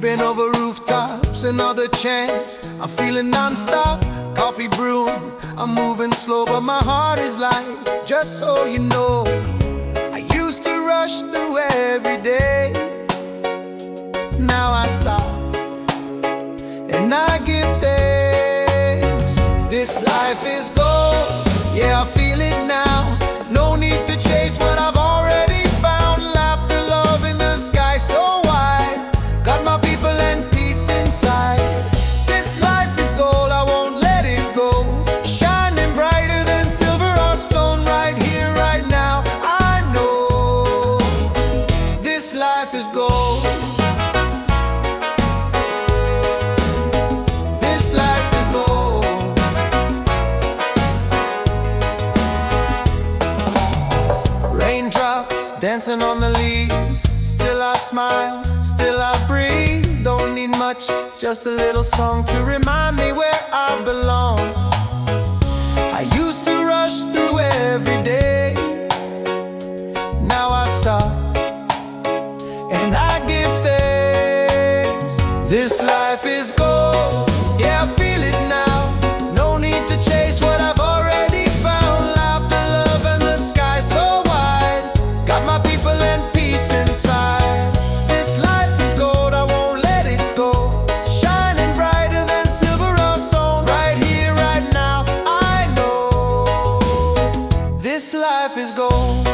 Creeping over rooftops, another chance. I'm feeling non-stop, coffee brewing. I'm moving slow, but my heart is light. Just so you know, I used to rush through every day. Now I stop and I give thanks. This life is gold, yeah, I feel it now. No need to chase what I've already found. Laughter, love in the sky so wide. Got my people and peace inside. This life is gold, I won't let it go. Shining brighter than silver or stone. Right here, right now, I know this life is gold. This life is gold. Raindrops dancing on the leaves. Still I smile, still I breathe. Don't need much, just a little song to remind me where I belong. I used to rush through every day. Now I stop and I give thanks. This life is gold, yeah, I feel it now. No need to chase what I've already found. Laughter, love, and the sky so wide. Got my people and peace inside. This life is gold, I won't let it go. Shining brighter than silver or stone. Right here, right now, I know this life is gold.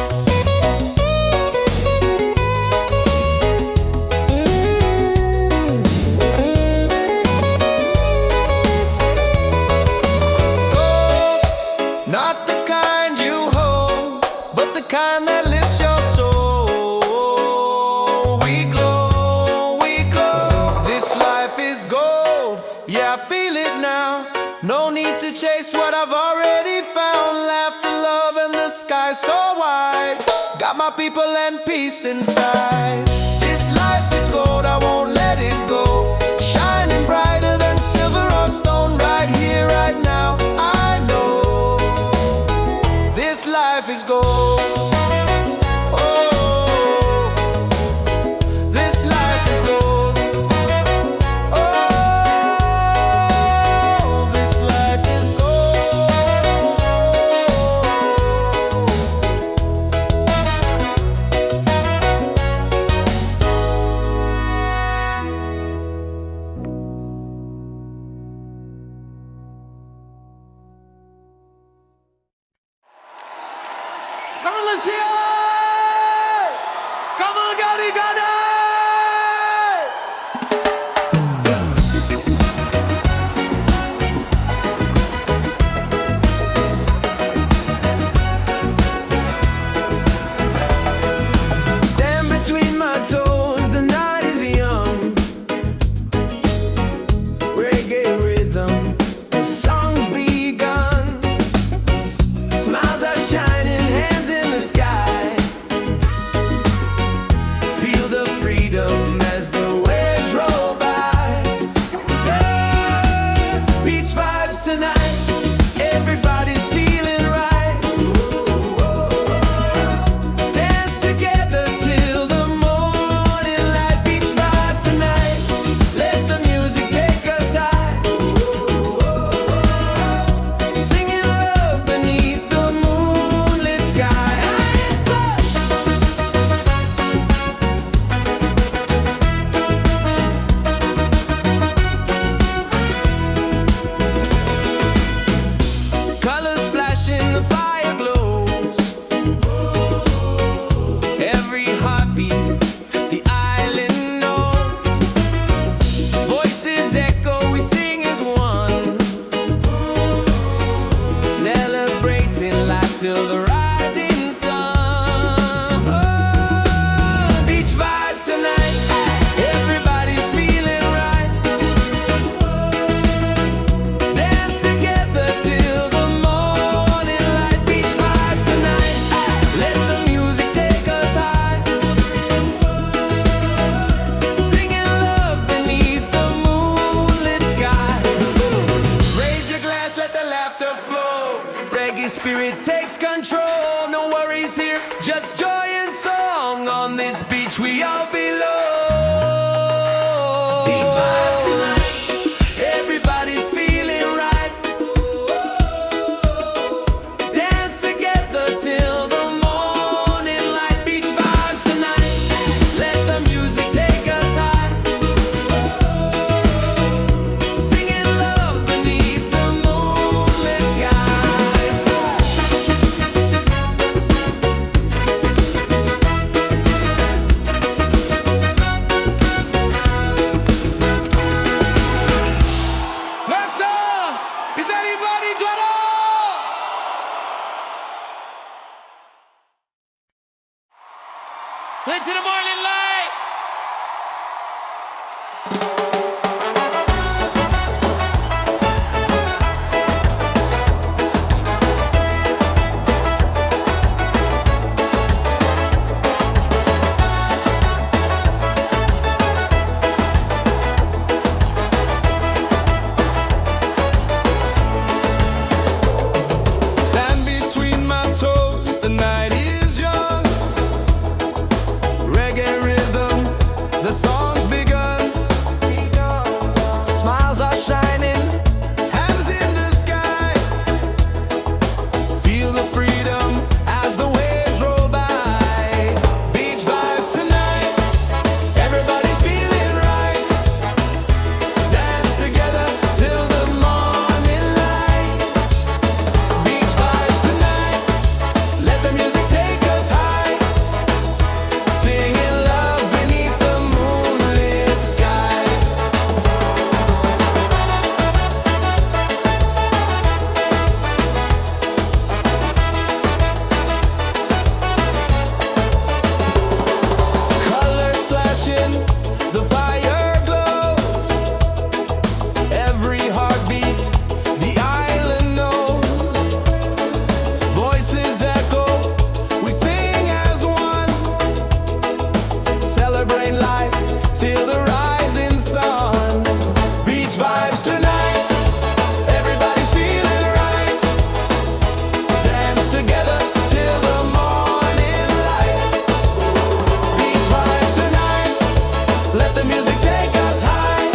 Not the kind you hold, but the kind that lifts your soul. We glow, we glow. This life is gold, yeah, I feel it now. No need to chase what I've already found. Laughter, love, and the sky so wide. Got my people and peace inside. This life is gold, I won't let it go. Shining brighter than silver or stone. Right here, right now, I know this life is gold. Oh, this life is gold. Oh, this life is gold. Come on, let's hear it! Come on, Gotti, Gotti! Sand between my toes, the night is young. Reggae rhythm, the song's begun. Smiles are shining, hands in the sky. Feel the freedom as the waves roll by. Yeah. Beach vibes tonight, everybody's feeling right. Dance together till the morning light. Beach vibes tonight, let the music take us high. Singing love beneath the moonlit sky. Colors flashing, the fire glows. Every heartbeat, the island knows. Voices echo, we sing as one. Celebrating life till the rising sun. Oh, beach vibes tonight, everybody's feeling right. Dance together till the morning light. Beach vibes tonight, let the music take us high. Singing love beneath the moonlit sky. Raise your glass, let the laughter flow. Reggae spirit takes control. No worries here, just joy and song. On this beach we all belong. stars are shining. Hands in the sky, feel the freedom as the waves roll by. Beach vibes tonight, everybody's feeling right. Dance together till the morning light. Beach vibes tonight, let the music take us high. Singing love beneath the moonlit sky. Colors flashing, the fire glows. Every heartbeat, the island knows. Voices echo, we sing as one. Celebrate life till the rising sun. Beach vibes tonight, everybody's feeling right. Dance together till the morning light. Beach vibes tonight, let the music take us high.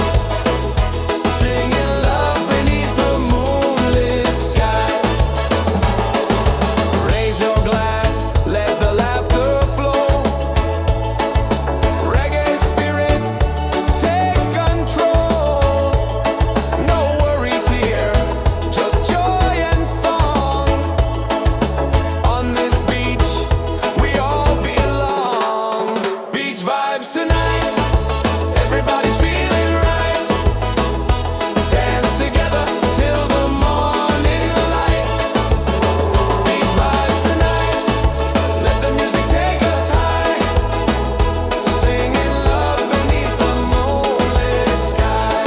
Singing love beneath the moonlit sky. Raise your glass, let the laughter flow. Reggae spirit takes control. No worries here, just joy and song. On this beach, we all belong. Beach vibes tonight, everybody's feeling right. Dance together till the morning light. Beach vibes tonight, let the music take us high. Singing love beneath the moonlit sky.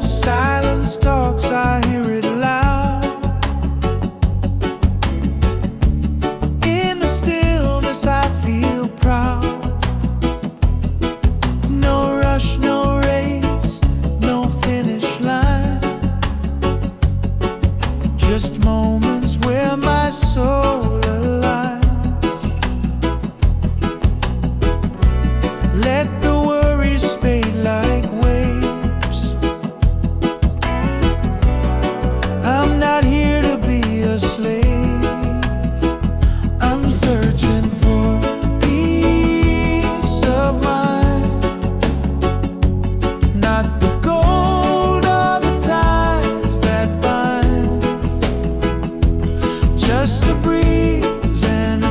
Silence talks, I hear it loud. In the stillness, I feel proud. No rush, no race, no finish line. Just moments where my soul aligns. Let the worries fade like waves. I'm not here to be a slave. I'm searching for peace of mind. Not the gold or the ties that bind. Just a breeze and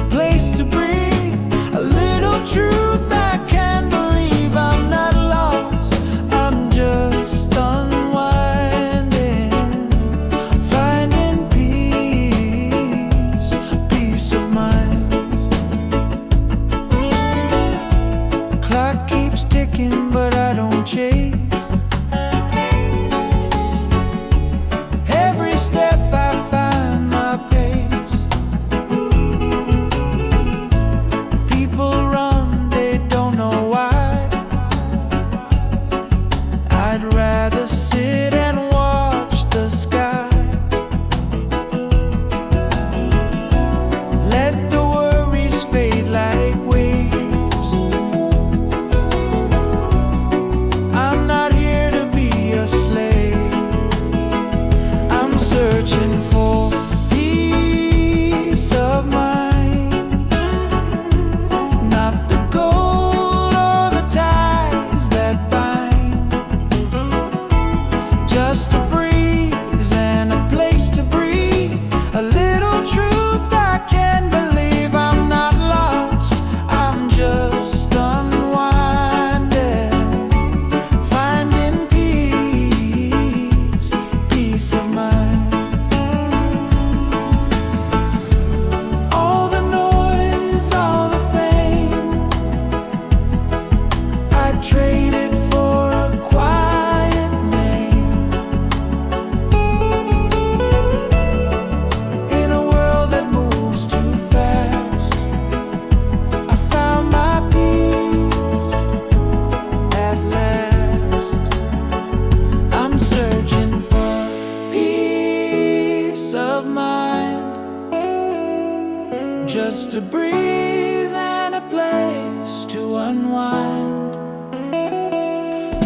just a breeze and a place to unwind.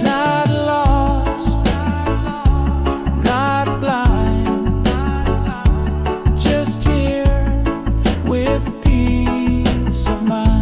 Not lost, not blind, just here with peace of mind.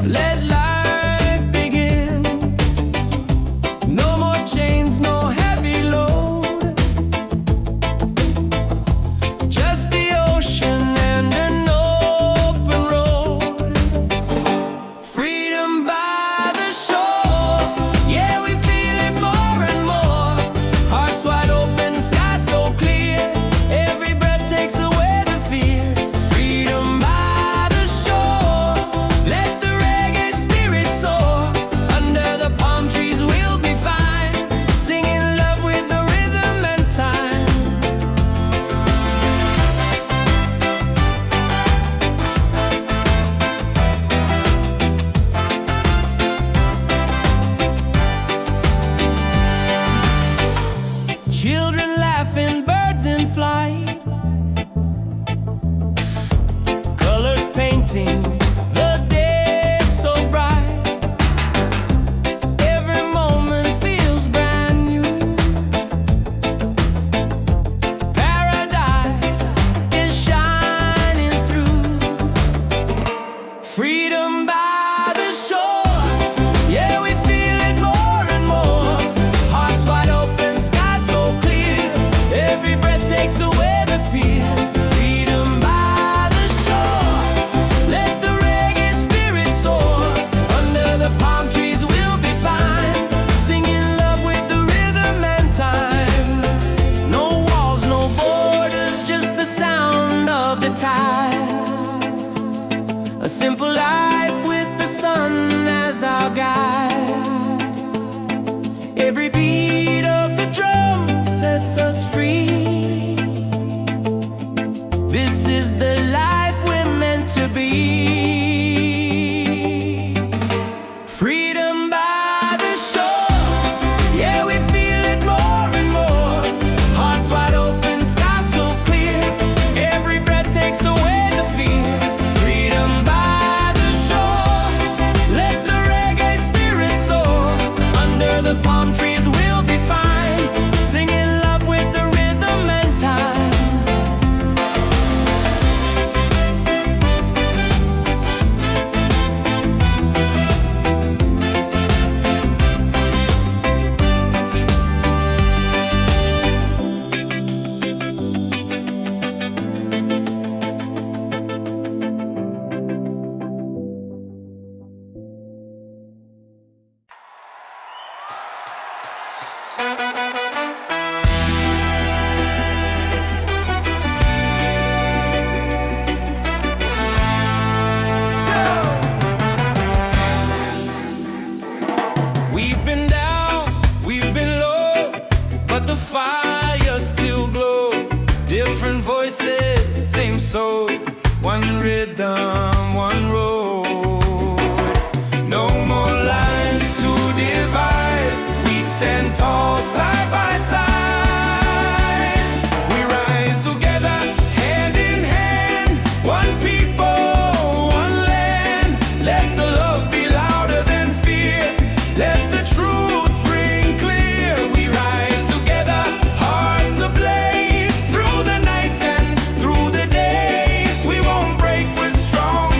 Let life begin. No more chains, no heavy load. Just the ocean and an open road. Freedom by the shore. Yeah, we feel it more and more. Hearts wide open, sky so clear. Every breath takes away the fear. Freedom by children laughing, birds in flight, colors painting the day so bright. Every moment feels brand new. Paradise is shining through. Freedom by the shore. Yeah, we feel it more and more. Hearts wide open, sky so clear. Every breath takes away the fear. Freedom by the shore. Let the reggae spirit soar. Under the palm trees we'll be fine, singing love with the rhythm and time. No walls, no borders, just the sound of the tide. A simple life with the sun as our guide. Every beat of the drum sets us free. This is the life we're meant to be. Freedom by the shore. Yeah, we feel it more and more. Hearts wide open, sky so clear. Every breath takes away the fear. Freedom by the shore. Let the reggae spirit soar. Under the palm trees we'll be fine, singing love with the rhythm and time. We've been down, we've been low, but the fire still glows. Different voices, same soul. One rhythm, one road. No more lines to divide. We stand tall side by side. We rise together, hand in hand. One people, one land. Let the love be louder than fear. Let the truth ring clear. We rise together, hearts ablaze. Through the nights and through the days, we won't break, we're strong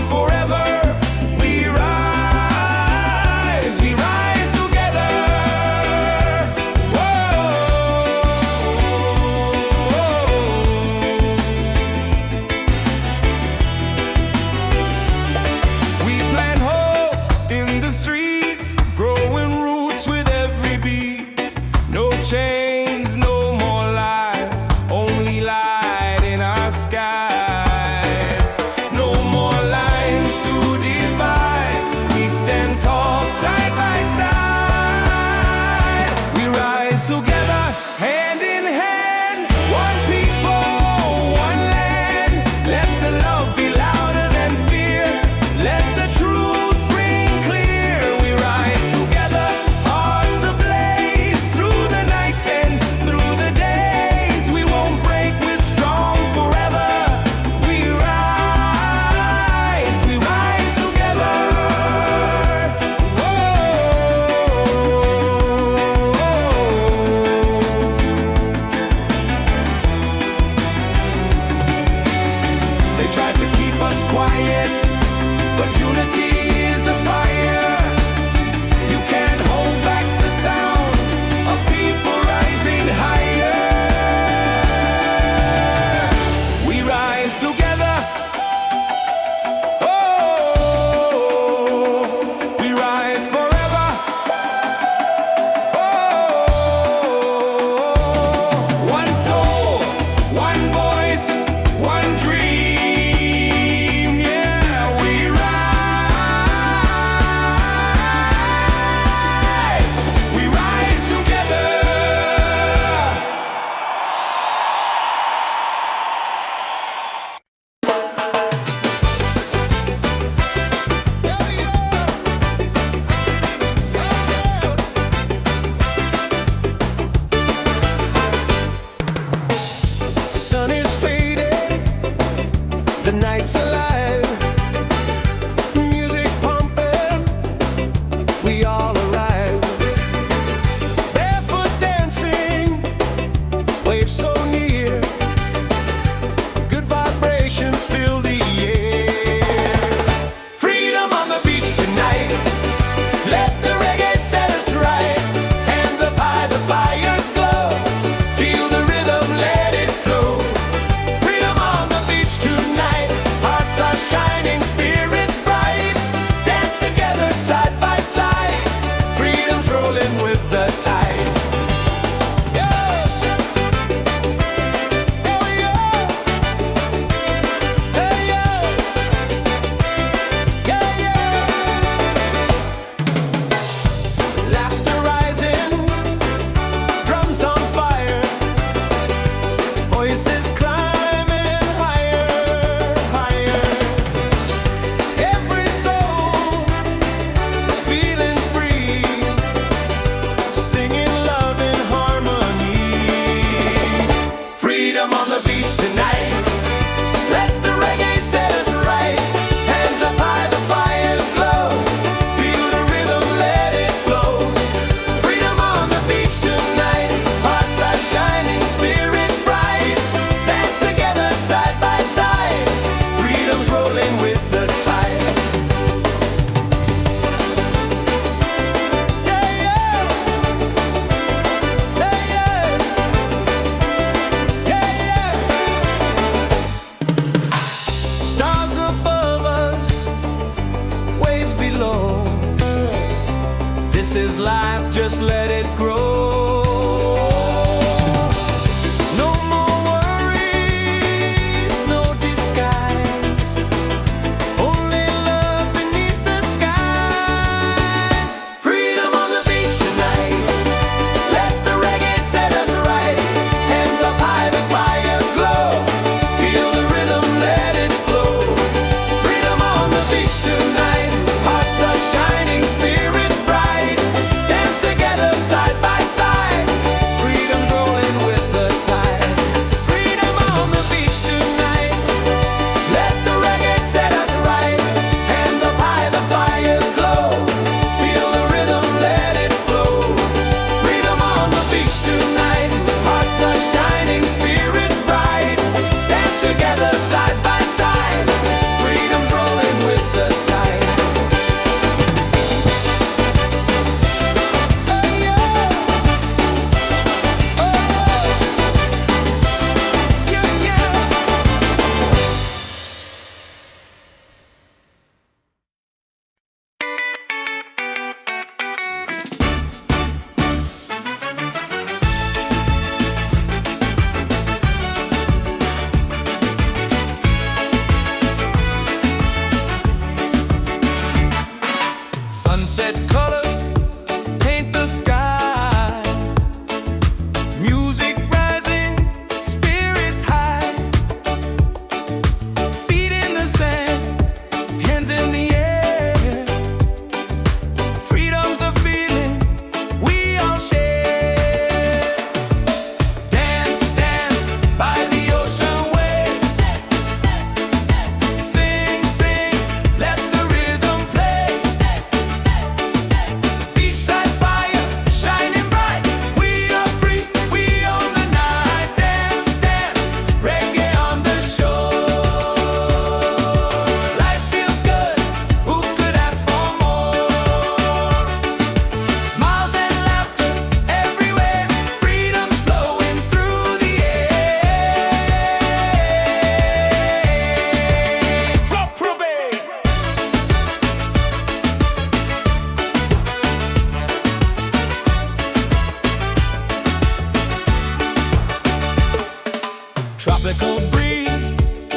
Tropical breeze,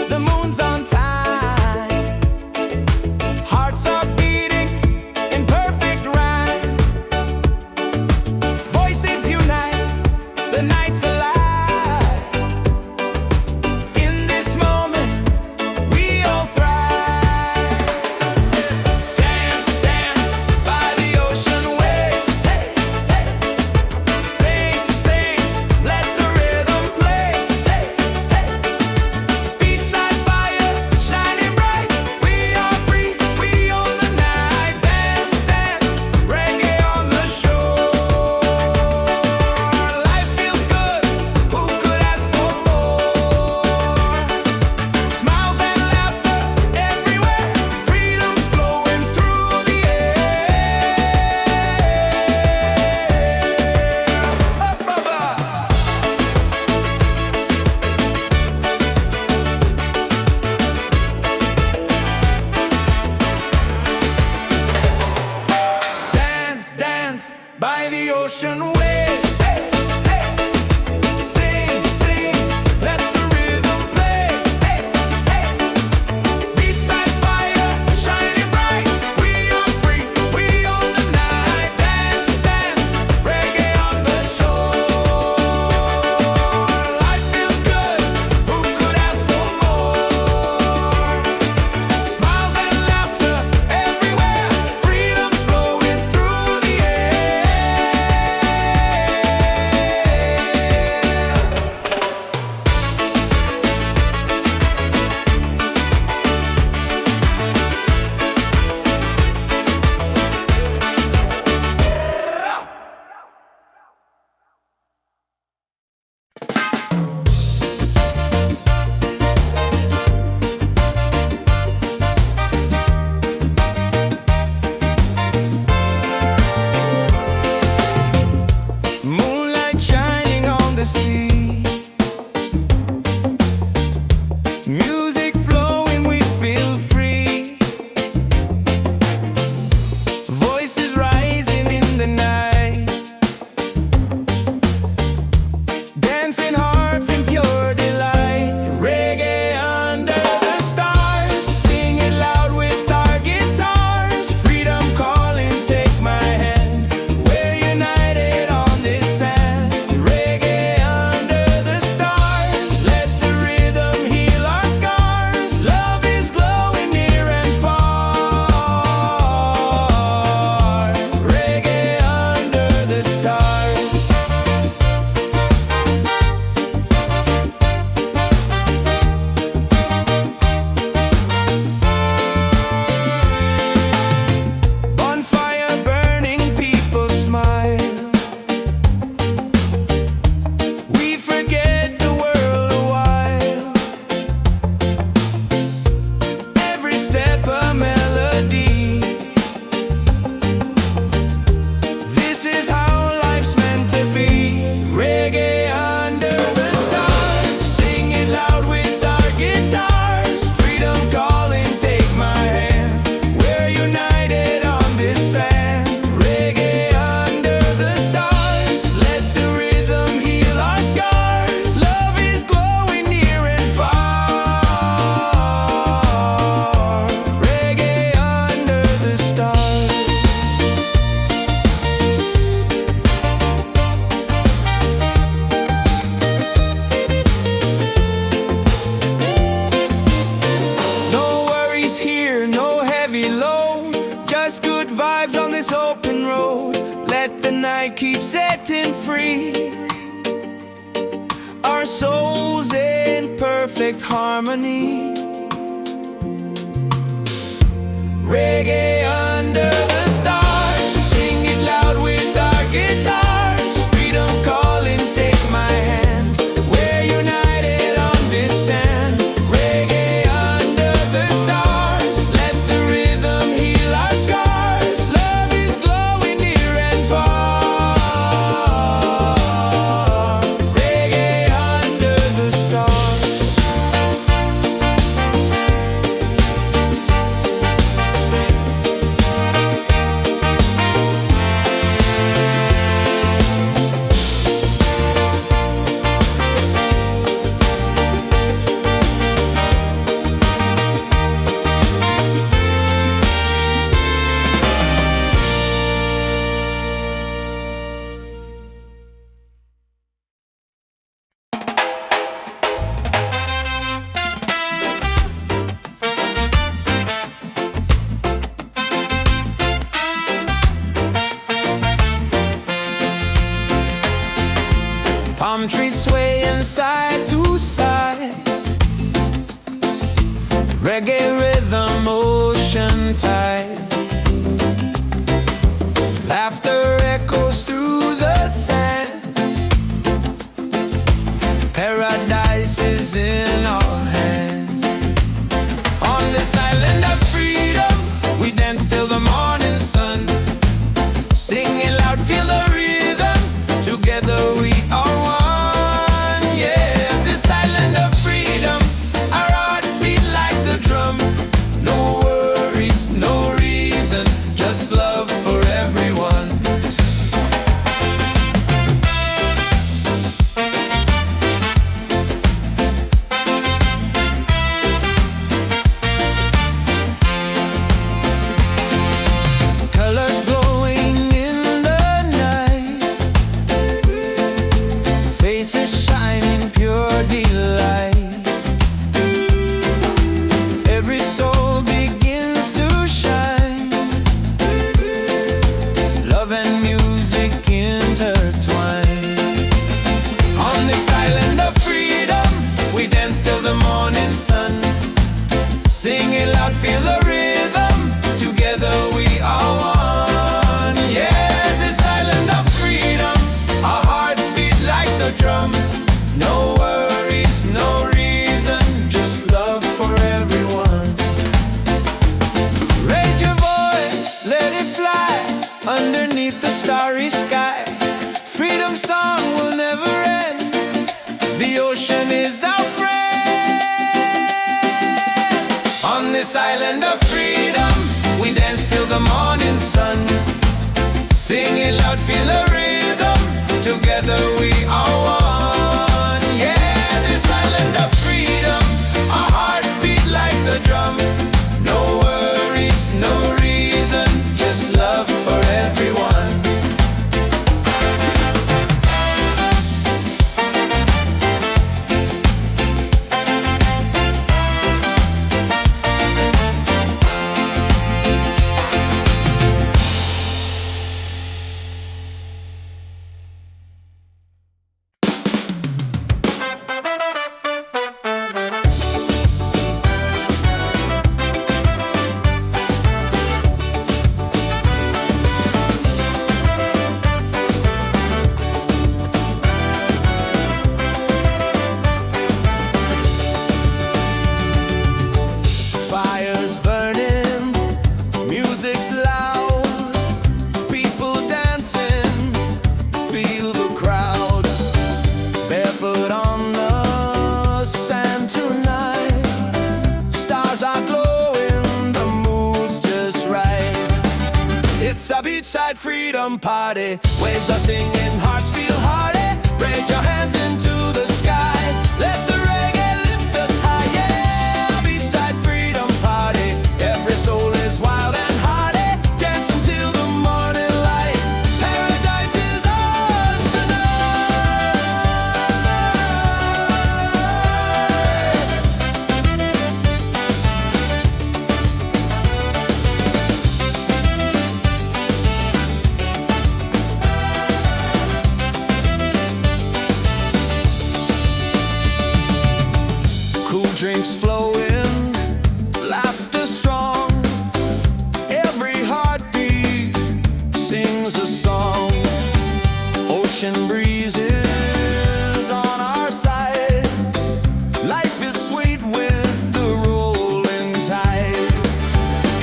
the moon's on time. Hearts are beating in perfect rhyme. Voices unite, the night's alive. In this moment, we all thrive. Dance, dance by the ocean waves. Hey, hey. Sing, sing, let the rhythm play. Hey, hey. Beachside fire shining bright. We are free, we own the night. Dance, dance, reggae on the shore. Life feels good, who could ask for more? Smiles and laughter everywhere, freedom's flowing through the air. Up above. Dance, dance by the ocean waves. Hey, hey. Sing, sing, let the rhythm play. Hey, hey. Beachside fire shining bright. We are free, we own the night. Dance, dance, reggae on the shore. Life feels good, who could ask for more? Smiles and laughter everywhere, freedom's flowing through the air. Moonlight shining on the sea. Music flowing, we feel free. Voices rising in the night. Dancing hearts in pure delight. Reggae under the stars. Sing it loud with our guitars. Freedom calling, take my hand. We're united on this sand. Reggae under the stars. Let the rhythm heal our scars. Love is glowing near and far. Reggae under the stars. Bonfire burning, people smile. We forget the world a while. Every step a melody. This is how life's meant to be. Reggae under the stars. Sing it loud with our guitars. Freedom calling, take my hand. We're united on this sand. Reggae under the stars. Let the rhythm heal our scars. Love is glowing near and far. Reggae under the stars. No worries here, no heavy load. Just good vibes on this open road. Let the night keep setting free. Our souls in perfect harmony. Reggae under the stars. Sing it loud with our guitars. Freedom calling, take my hand. We're united on this sand. Reggae under the stars. Let the rhythm heal our scars. Love is glowing near and far. Reggae under the stars. Paradise is in our hands. On this island of freedom, we dance till the morning sun. Singing loud, feel the rhythm. Together we are one. Yeah, this island of freedom, our hearts beat like the drum. No worries, no reason, just love for everyone. Colors glowing in the night, faces shining pure delight. Every soul begins to shine, love and music intertwine. On this island of freedom, we dance till the morning sun. Sing it loud, feel the rhythm. Together we are one. Yeah, this island of freedom, our hearts beat like the drum. No worries, no reason, just love for everyone. Raise your voice, let it fly underneath the starry sky. Freedom song will never end. The ocean is our friend. On this island of freedom, we dance till the morning sun. Sing it loud, feel the rhythm. Together we are one. Yeah, this island of freedom, our hearts beat like the drum. No worries, no reason, just love for everyone. Fire's burning, music's loud, people dancing, feel the crowd. Barefoot on the sand tonight, stars are glowing, the mood's just right. It's a beachside freedom party, waves are singing, hearts feel hearty. Raise your hands into the sky, let the reggae lift us high. Yeah, beachside freedom party, every soul is wild and hearty. Dance until the morning light, paradise is ours tonight. Cool drinks flowing, laughter strong. Every heartbeat sings a song. Ocean breezes on our side. Life is sweet with the rolling tide.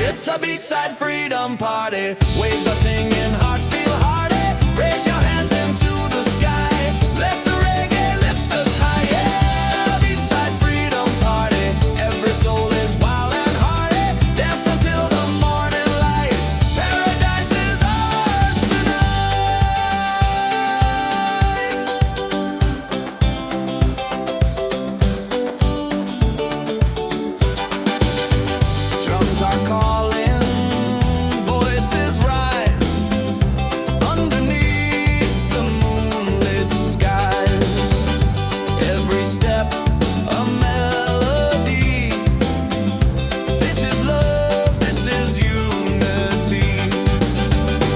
It's a beachside freedom party, waves are singing, hearts feel hearty. Raise your hands into the sky, let the reggae lift us high. Yeah, beachside freedom party, every soul is wild and hearty. Dance until the morning light, paradise is ours tonight. Drums are calling, voices rise underneath the moonlit skies. Every step a melody. This is love, this is unity.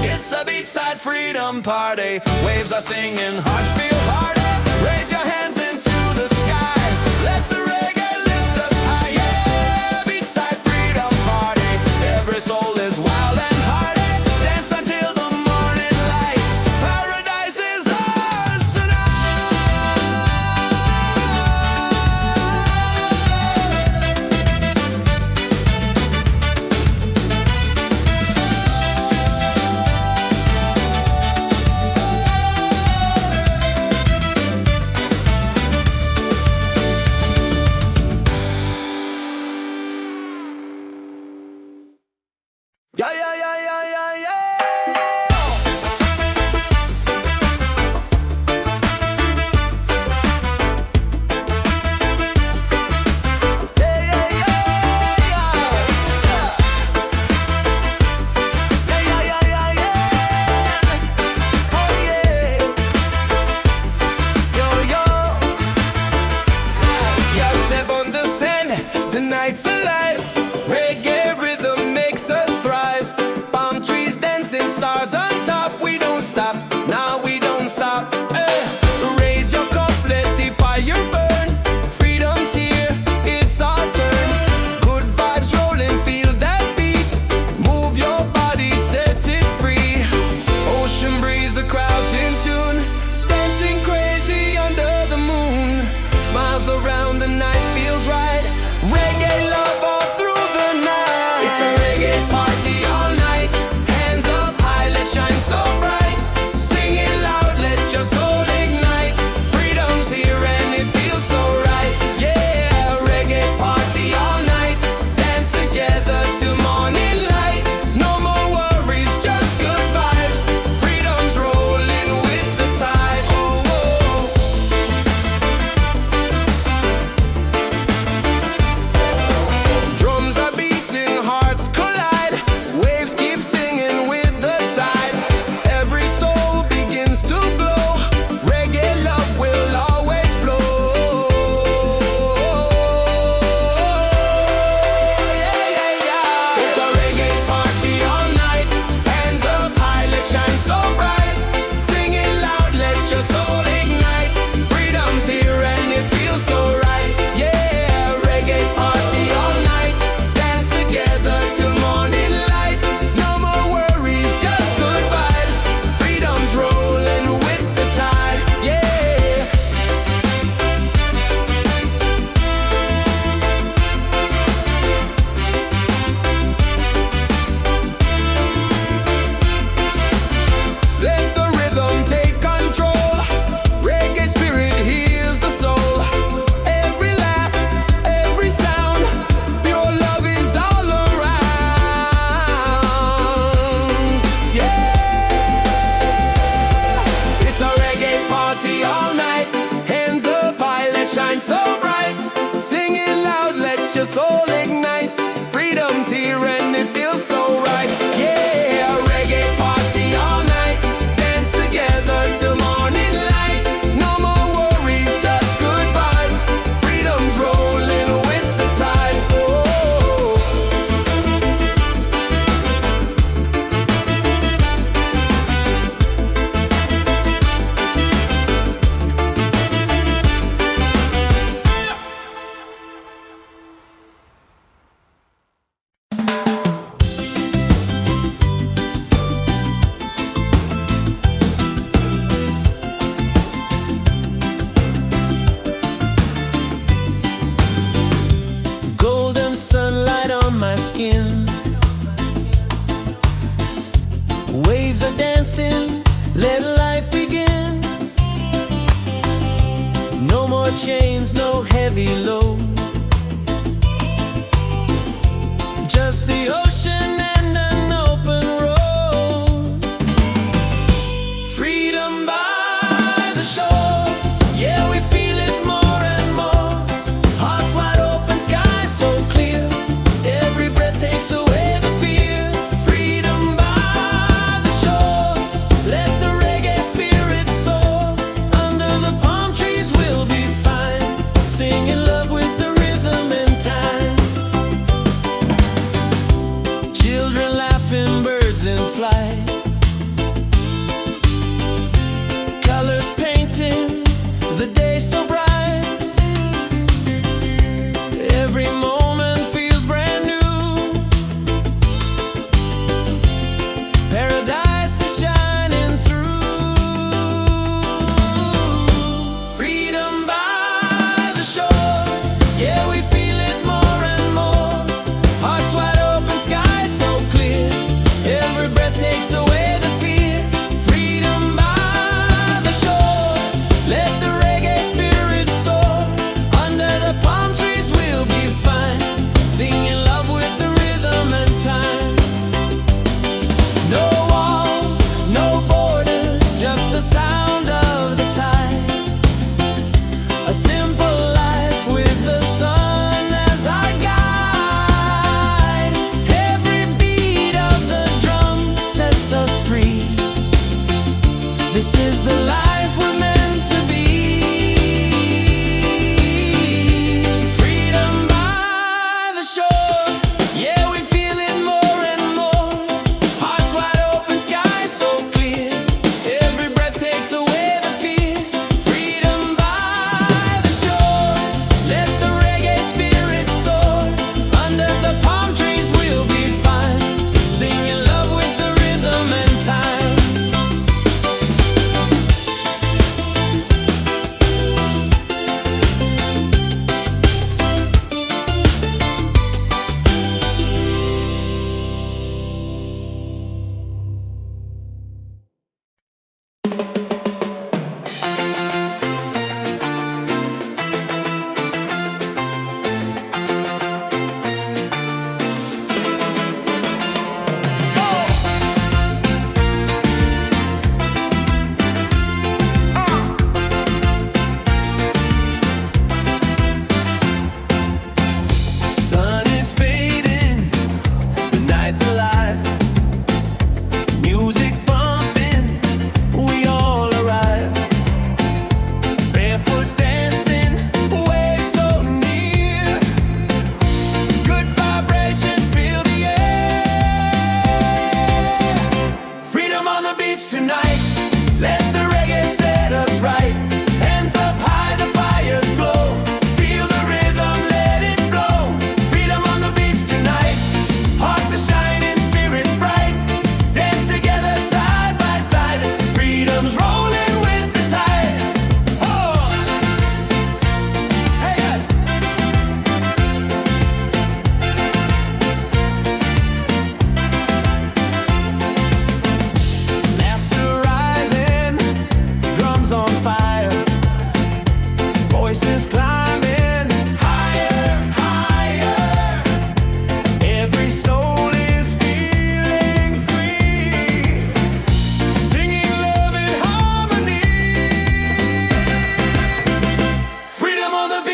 It's a beachside freedom party, waves are singing, hearts feel hearty. Raise your hands into the sky, let the reggae lift us high. Yeah, beachside freedom party, every soul is wild and hearty. Dance until the morning light, paradise is ours tonight. night's alive. Reggae rhythm makes us thrive. Palm trees dancing, stars on top. We don't stop, now we don't stop. Raise your cup, let the fire burn. Freedom's here, it's our turn. Good vibes rolling, feel that beat. Move your body, set it free. Ocean breeze, the crowd's in tune. Dancing crazy under the moon. Smiles around, the night feels right. Reggae love all through the night. It's a reggae party all night. Hands up high, let's shine so bright. Sing it loud, let your soul ignite. Freedom's here and it feels so right. Yeah, reggae party all night. Dance together till morning light. No more worries, just good vibes. Freedom's rolling with the tide. Oh, oh. Drums are beating, hearts collide. Waves keep singing with the tide. Every soul begins to glow. Reggae love will always flow. Yeah, yeah, yeah. It's a reggae party all night. Hands up high, let's shine so bright. Sing it loud, let your soul ignite. Freedom's here and it feels so right. Yeah, reggae party all night. Dance together till morning light. No more worries, just good vibes. Freedom's rolling with the tide. Yeah. Let the rhythm take control. Reggae spirit heals the soul. Every laugh, every sound, pure love is all around. Yeah, it's a reggae party all night. Hands up high, let's shine so bright. Sing it loud, let your soul ignite. Freedom's here and it feels so right. Yeah, a reggae party all night. Dance together till morning light. No more worries, just good vibes. Freedom's rolling with the tide. Oh. Golden sunlight on my skin. Waves are dancing, let life begin. No more chains, no heavy load. Just the ocean and an open road. Freedom by the shore. Yeah, we feel it more and more. Hearts wide open, sky so clear. Every breath takes away the fear. Freedom by the shore. Let the reggae spirit soar. Under the palm trees we'll be fine. Singing love with the rhythm and time. Children laughing, birds in flight. Colors painting the day so bright. Every moment feels brand new. Paradise is shining through. Freedom by the shore.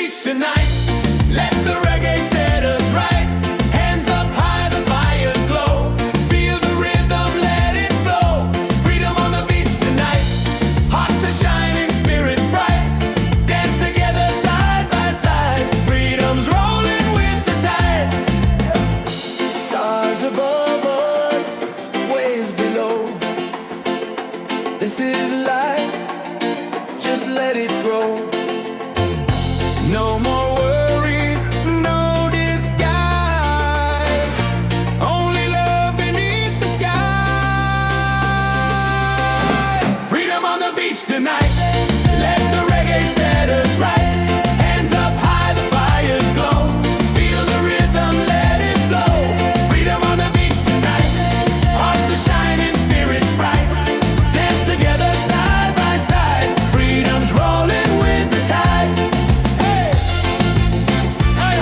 beach tonight. Let the reggae set us right. Hands up high, the fires glow. Feel the rhythm, let it flow. Freedom on the beach tonight. Hearts are shining, spirits bright. Dance together side by side. Freedom's rolling with the tide. Stars above us, waves below. This is life, just let it grow. No more worries, no disguise. Only love beneath the sky. Freedom on the beach tonight. Let the reggae set us right. Hands up high, the fires glow. Feel the rhythm, let it flow. Freedom on the beach tonight. Hearts are shining, spirits bright. Dance together side by side. Freedom's rolling with the tide. Hey! Hey!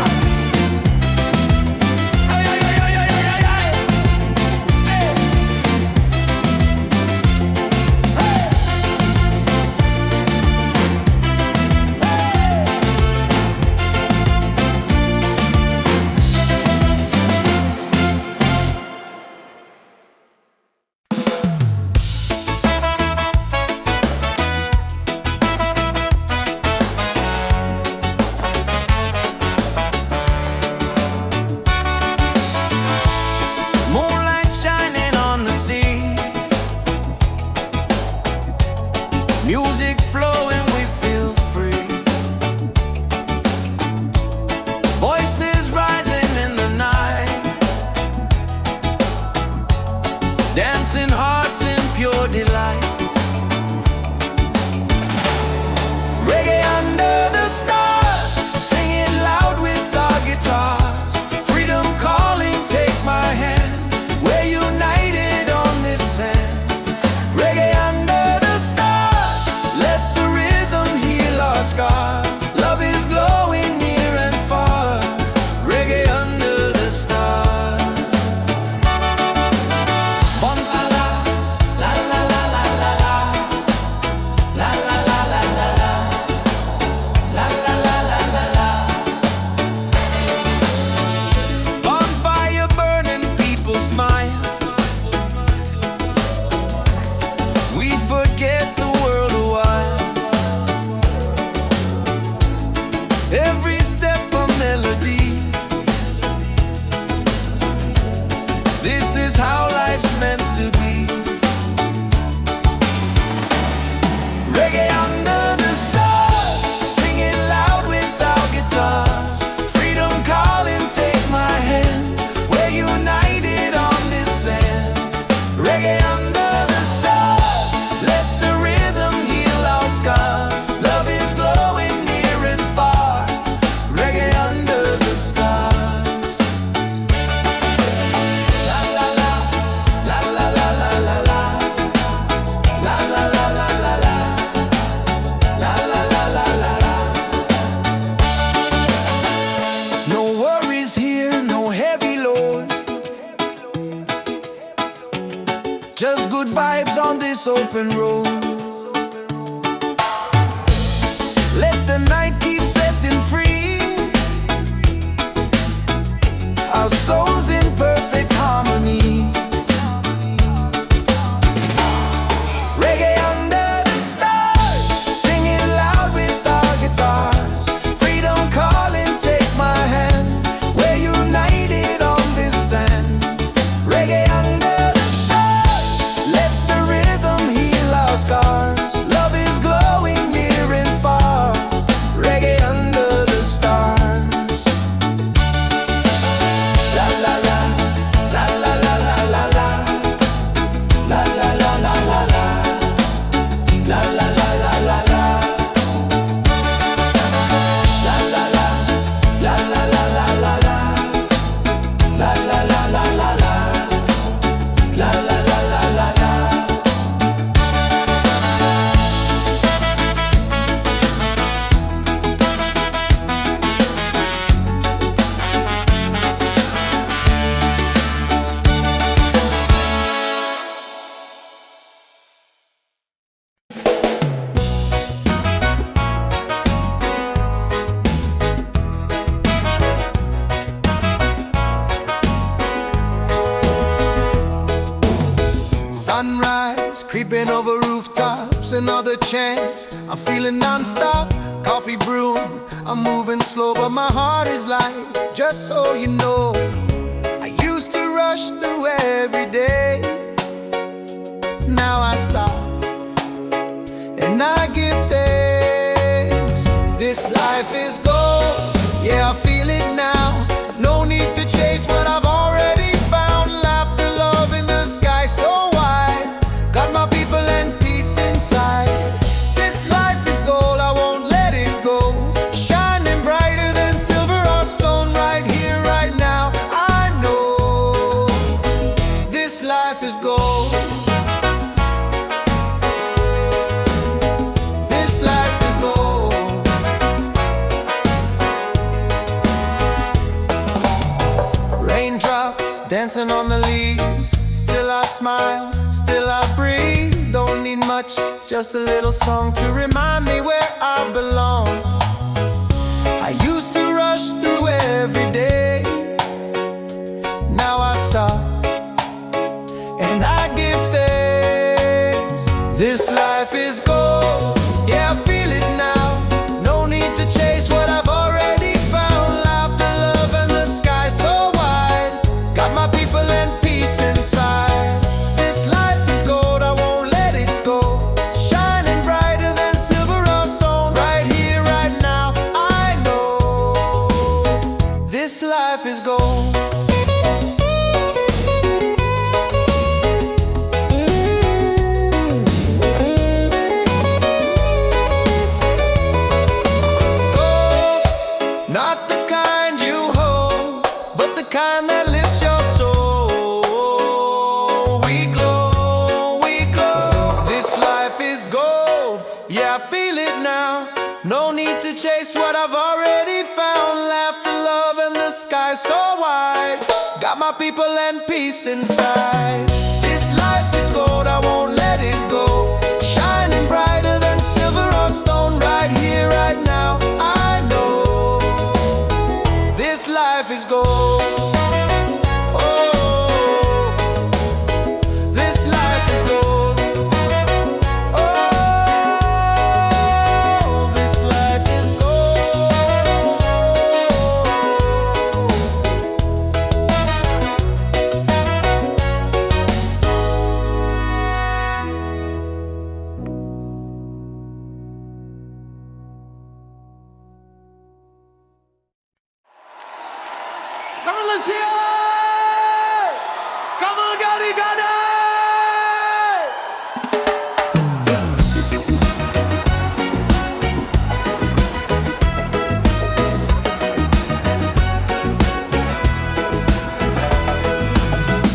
Hey! Hey! Hey! Hey! Hey! Hey! Moonlight shining on the sea. Music flowing, we feel free. Voices rising in the night. Dancing hearts in pure delight. Reggae under the stars, singing loud with our guitars. Freedom calling, take my hand. We're united on this sand. Reggae under the stars, let the rhythm heal our scars. Love is glowing near and far. Reggae under the stars. Bonfala, la la la la la la. La la la la la la. La la la la la la. Bonfire burning, people smile. We forget the world a while. Every step a melody. This is how life's meant to be. Reggae under the stars, singing loud with our guitars. Freedom calling, take my hand. We're united on this sand. Reggae under the stars, let the rhythm heal our scars. Love is glowing near and far. Reggae under the stars. La la la, la la la la la la. La la la la la la. La la la la la la. No worries here, no heavy load. Just good vibes on this open road. Let the night keep setting free. Our souls in perfect harmony. Reggae under the stars, singing loud with our guitars. Freedom calling, take my hand. We're united on this sand. Reggae under the stars, let the rhythm heal our scars. Sleeping over rooftops, another chance. I'm feeling non-stop, coffee brewing. I'm moving slow, but my heart is light. Just so you know, I used to rush through every day. Now I stop and I give thanks. This life is gold, yeah, I feel it now. No need to chase what I've already found. Laughter, love in the sky so wide. Got my people and peace inside. This life is gold, I won't let it go. Shining brighter than silver or stone. Right here, right now, I know this life is gold. This life is gold. Raindrops dancing on the leaves. Still I smile, still I breathe. Don't need much, just a little song to remind me where I belong. I used to rush through every day. Now I stop and I give thanks. This life is gold, yeah, I feel it now. No need to chase what I've already found. Laughter, love, and the sky so wide. Got my people and peace inside. This life is gold, I won't let it go. Shining brighter than silver or stone. Right here, right now, I know this life is gold. Not the kind you hold, but the kind that lifts your soul. We glow, we glow. This life is gold, yeah, I feel it now. No need to chase what I've already found. Laughter, love, and the sky so wide. Got my people and peace inside. This life is gold, I won't let it go. Shining brighter than silver or stone. Right here, right now, I know this life is gold. Oh, this life is gold. Oh, this life is gold. Come on, let's hear it! Come on, Gotti, Gotti!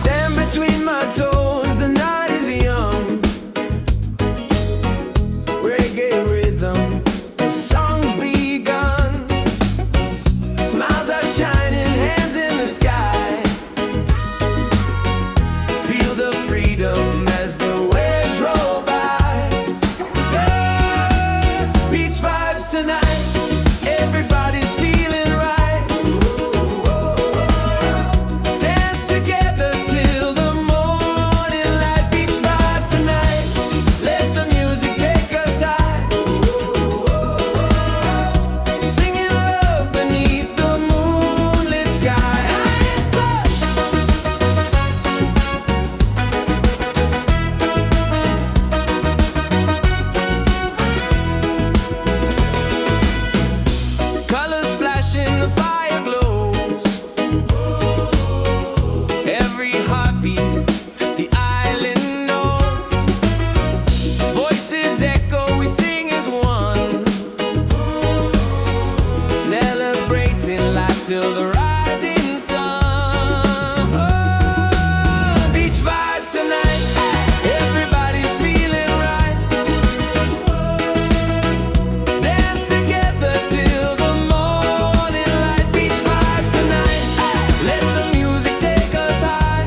Sand between my toes, the night is young. Reggae rhythm, the song's begun. Smiles are shining, hands in the sky. Feel the freedom as the waves roll by. Yeah! Beach vibes tonight, everybody's feeling right. Dance together till the morning light. Beach vibes tonight, let the music take us high. Singing love beneath the moonlit sky. Colors flashing, the fire glows. Every heartbeat, the island knows. Voices echo, we sing as one. Celebrating life till the rising sun. Oh, beach vibes tonight, everybody's feeling right. Dance together till the morning light. Beach vibes tonight, let the music take us high.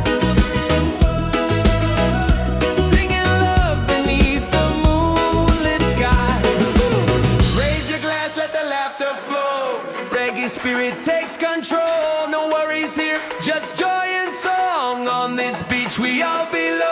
Singing love beneath the moonlit sky. Raise your glass, let the laughter flow. Reggae spirit takes control. No worries here, just joy and song. On this beach we all belong.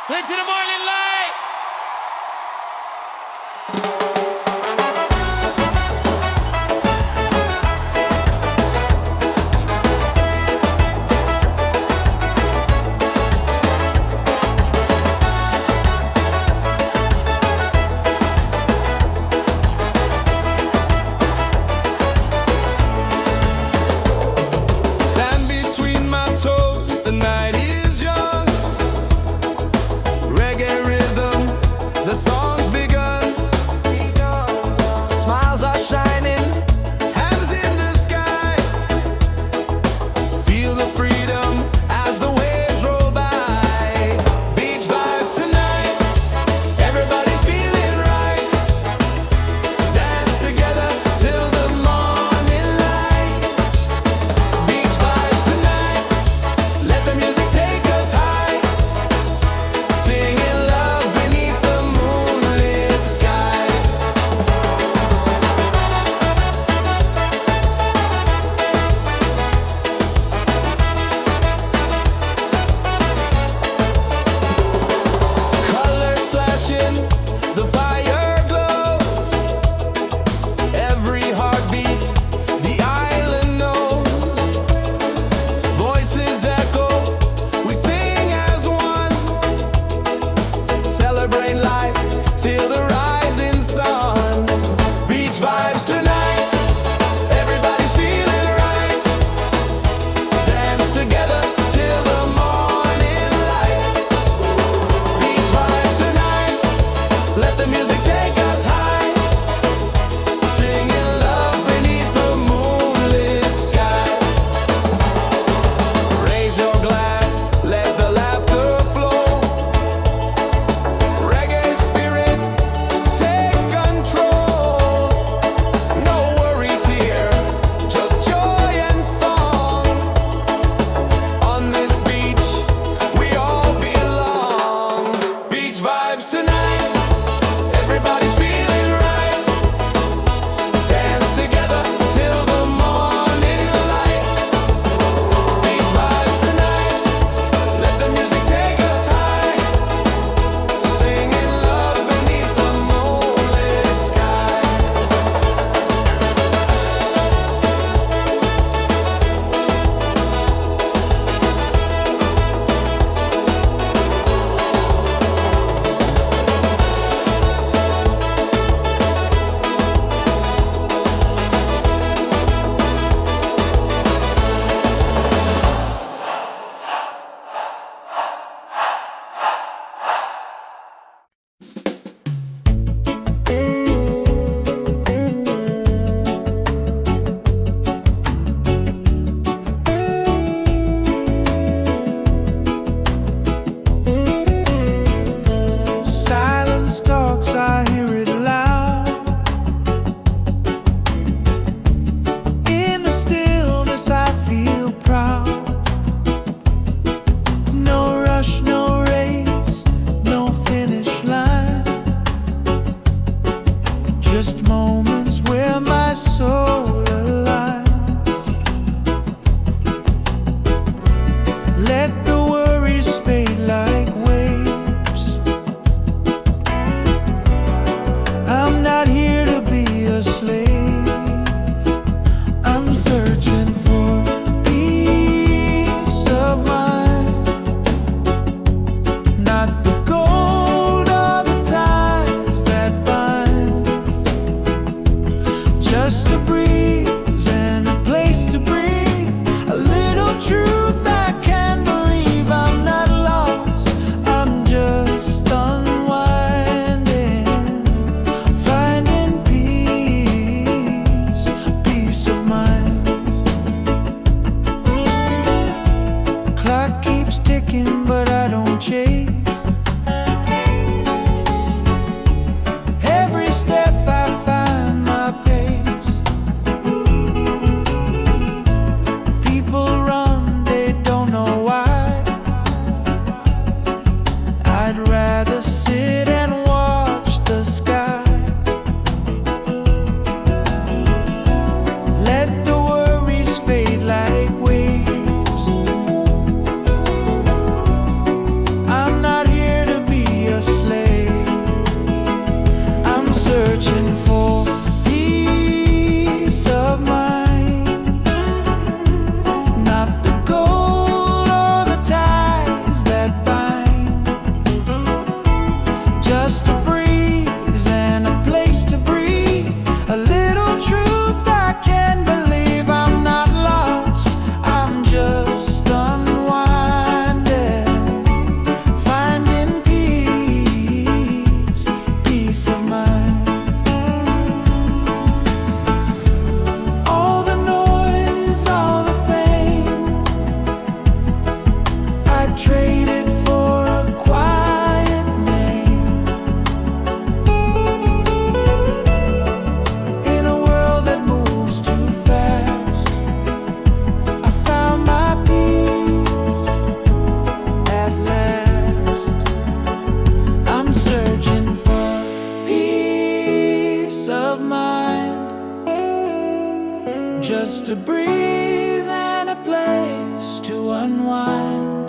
Play to the morning light. Sand between my toes, the night is young. Reggae rhythm, the song's begun. a breeze and a place to unwind.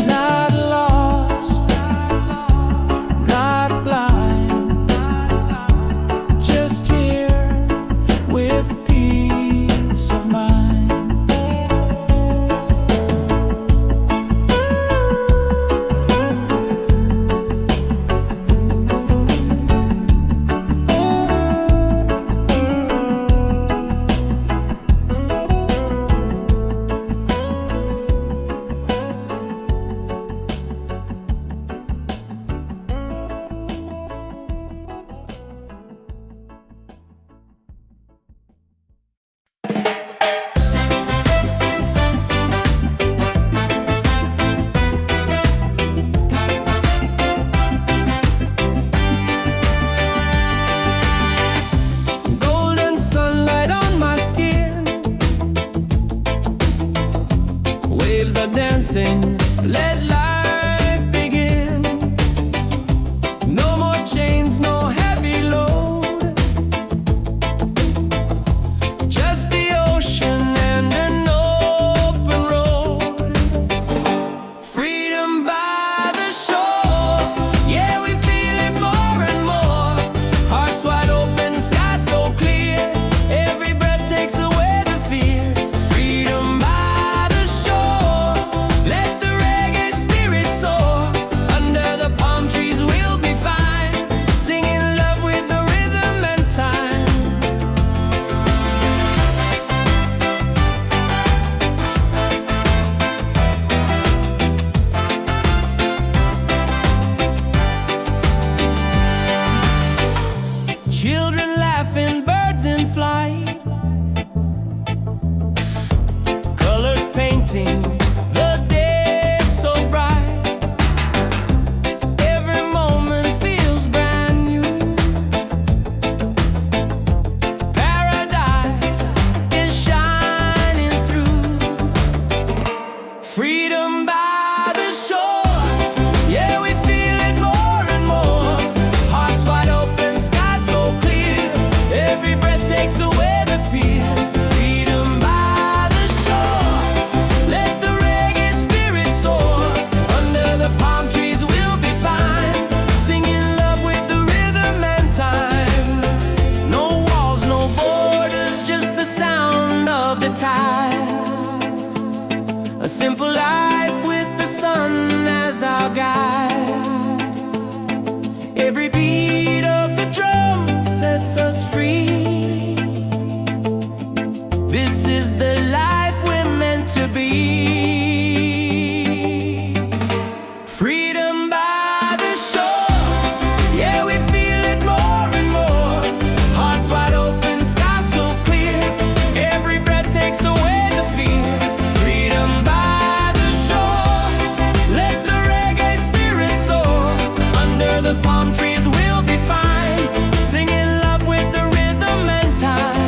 Not lost, not blind, just here with peace of mind. Golden sunlight on my skin, waves are dancing, let life begin. No more chains, no heavy load, just the ocean and an open road. Freedom by the shore, yeah, we feel it more and more. Hearts wide open, sky so clear, every breath takes away the fear. Freedom by the shore, let the reggae spirit soar. Under the palm trees we'll be fine, singing love with the rhythm and time. Children laughing, birds in flight, colors painting the day so bright. Every moment feels brand new. Paradise is shining through. Freedom by the shore, yeah, we feel it more and more. Hearts wide open, sky so clear, every breath takes away the fear. Freedom by the shore, let the reggae spirit soar. Under the palm trees we'll be fine, singing love with the rhythm and time. No walls, no borders, just the sound of the tide. A simple life with the sun as our guide. Every beat of the drum sets us free. This is the life we're meant to be. Freedom by the shore, yeah, we feel it more and more. Hearts wide open, sky so clear, every breath takes away the fear. Freedom by the shore, let the reggae spirit soar. Under the palm trees we'll be fine, singing love with the rhythm and time.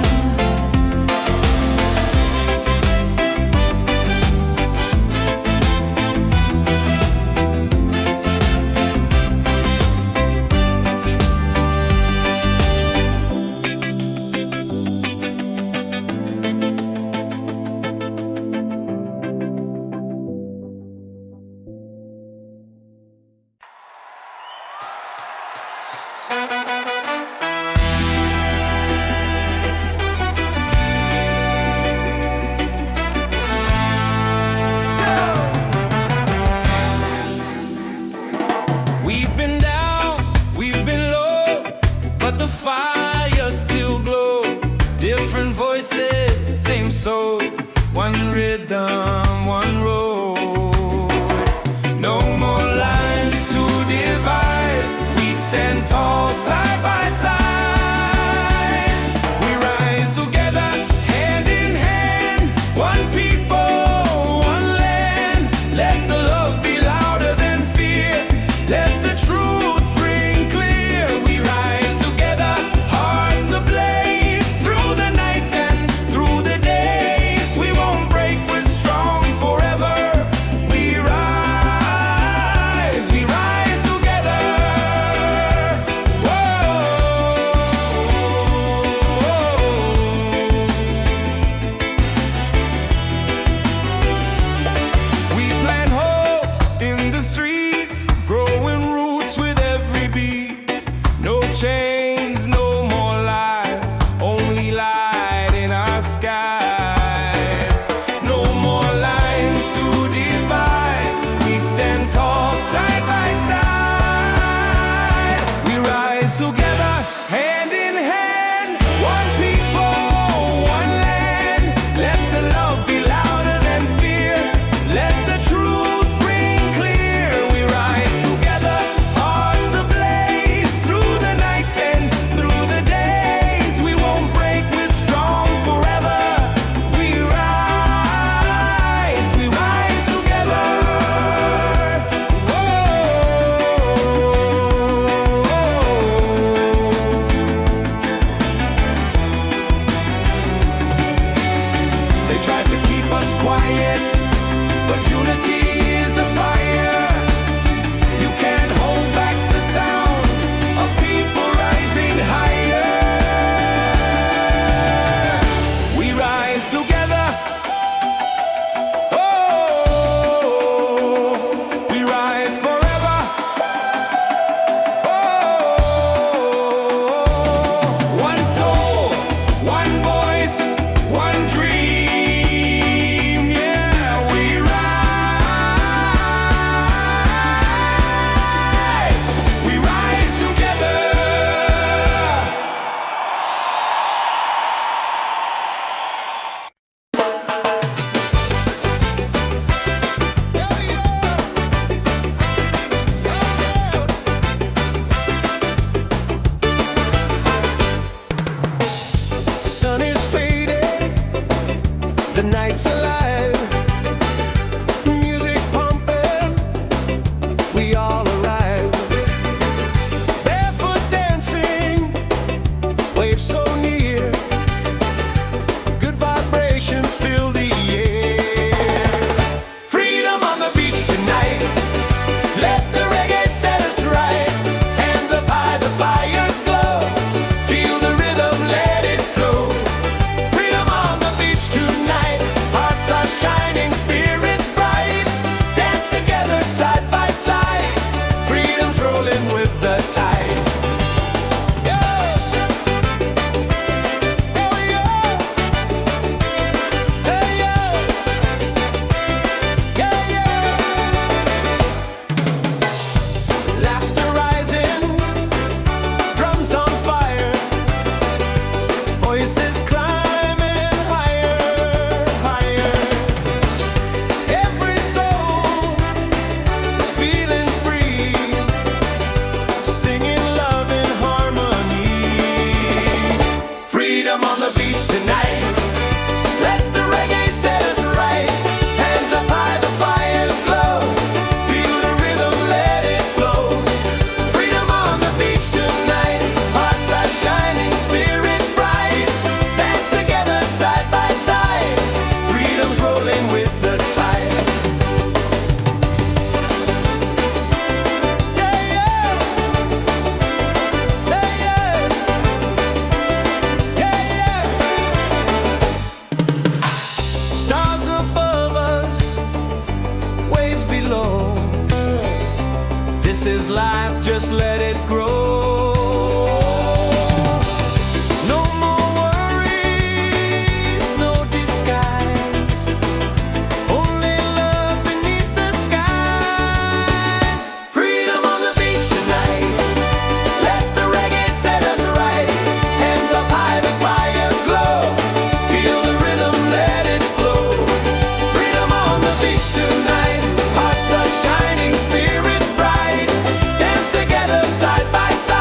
We've been down, we've been low, but the fire still glows. Different voices, same soul, one rhythm, one road. No more lines to divide, we stand tall side by side. We rise together, hand in hand, one people, one land. Let the love be louder than fear, let the truth ring clear. We rise together, hearts ablaze, through the nights and through the days. We won't break, we're strong forever. but unity is a fire. You can't hold back the sound of people rising higher. We rise together. Oh, we rise forever. Oh, one soul, one voice, one dream. Yeah, we rise. We rise together. Sun is fading, the night's alive. Music pumping, we all arrive. Barefoot dancing, waves so near. Good vibrations fill the air. Freedom on the beach tonight. Let the reggae set us right. Hands up high, the fires glow. Feel the rhythm, let it flow. Freedom on the beach tonight. Hearts are shining, spirits bright. Dance together side by side. Freedom's rolling with the tide. Yeah. Oh yeah. Hey yeah. Yeah yeah. Laughter rising, drums on fire, voices climbing higher, higher. Every soul is feeling free, singing love in harmony. Freedom on the beach tonight. Let the reggae set us right. Hands up high, the fires glow. Feel the rhythm, let it flow. Freedom on the beach tonight. Hearts are shining, spirits bright. Dance together side by side. Freedom's rolling with the tide. Yeah, yeah. Yeah, yeah. Yeah, yeah. Stars above us, waves below. This is life, just let it grow. No more worries, no disguise. Only love beneath the skies. Freedom on the beach tonight. Let the reggae set us right. Hands up high, the fires glow. Feel the rhythm, let it flow. Freedom on the beach tonight. Hearts are shining, spirits bright. Dance together side by side.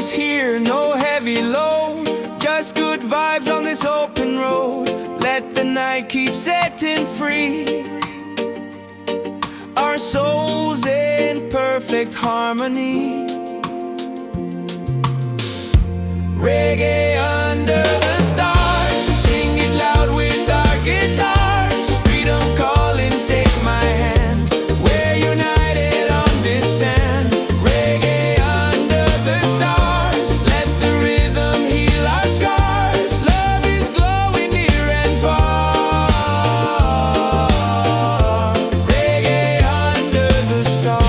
is here, no heavy load, just good vibes on this open road. Let the night keep setting free, our souls in perfect harmony. Reggae under the stars, sing it loud with our guitars. Freedom calling, take my hand, we're united on this sand. Reggae under the stars, let the rhythm heal our scars. Love is glowing near and far. Reggae under the stars.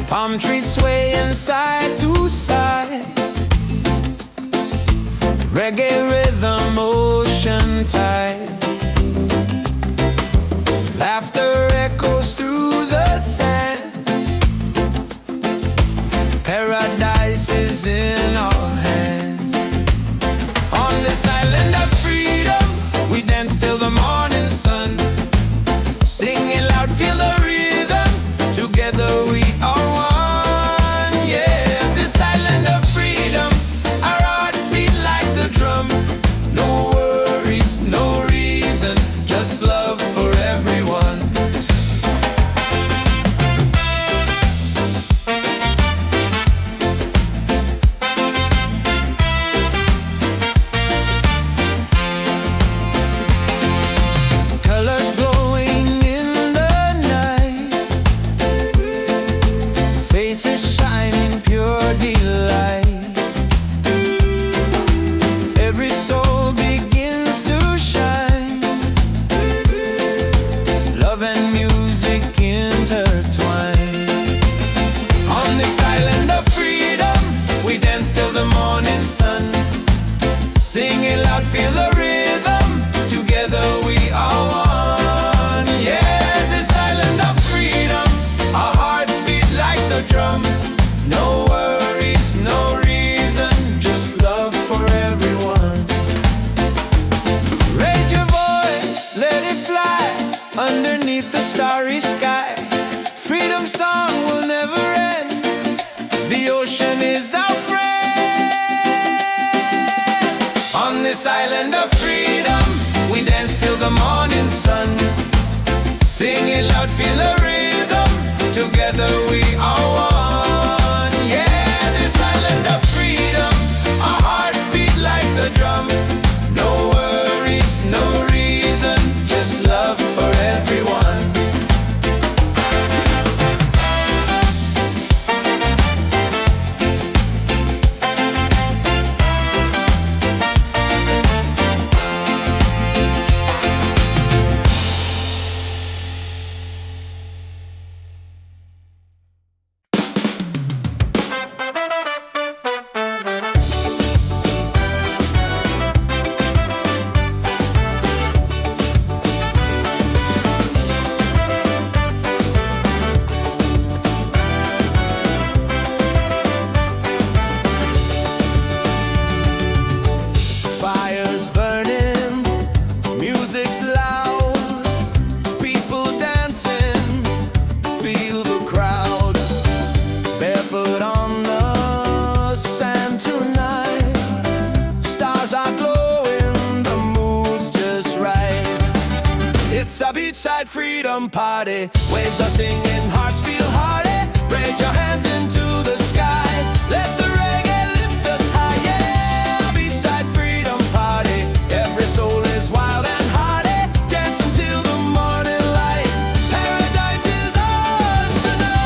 Palm trees swaying side to side, reggae rhythm, ocean tide. Laughter echoes through the sand. Paradise is in our hands. On this island of freedom, we dance till the morning sun. Sing it loud, feel the rhythm. Together we are one. No worries, no reason, just love for everyone. Colors glowing in the night, faces shining pure delight. Every soul begins to shine, love and music intertwine. On this island of freedom, we dance till the morning sun. Sing it loud, feel the rhythm. Together we are one. Yeah, this island of freedom, our hearts beat like the drum. No worries, no reason, just love for everyone. Raise your voice, let it fly underneath the starry sky. Freedom song will never end, the ocean is our friend. On this island of freedom, we dance till the morning sun. Sing it loud, feel the rhythm. Together we are one. Yeah, this island of freedom, our hearts beat like the drum. No worries, no reason, just love for everyone. Fire's burning, music's loud, people dancing, feel the crowd. Barefoot on the sand tonight, stars are glowing, the mood's just right. It's a beachside freedom party, waves are singing, hearts feel hearty. Raise your hands into the sky, let the reggae lift us high. Yeah, beachside freedom party, every soul is wild and hearty. Dance until the morning light, paradise is ours tonight.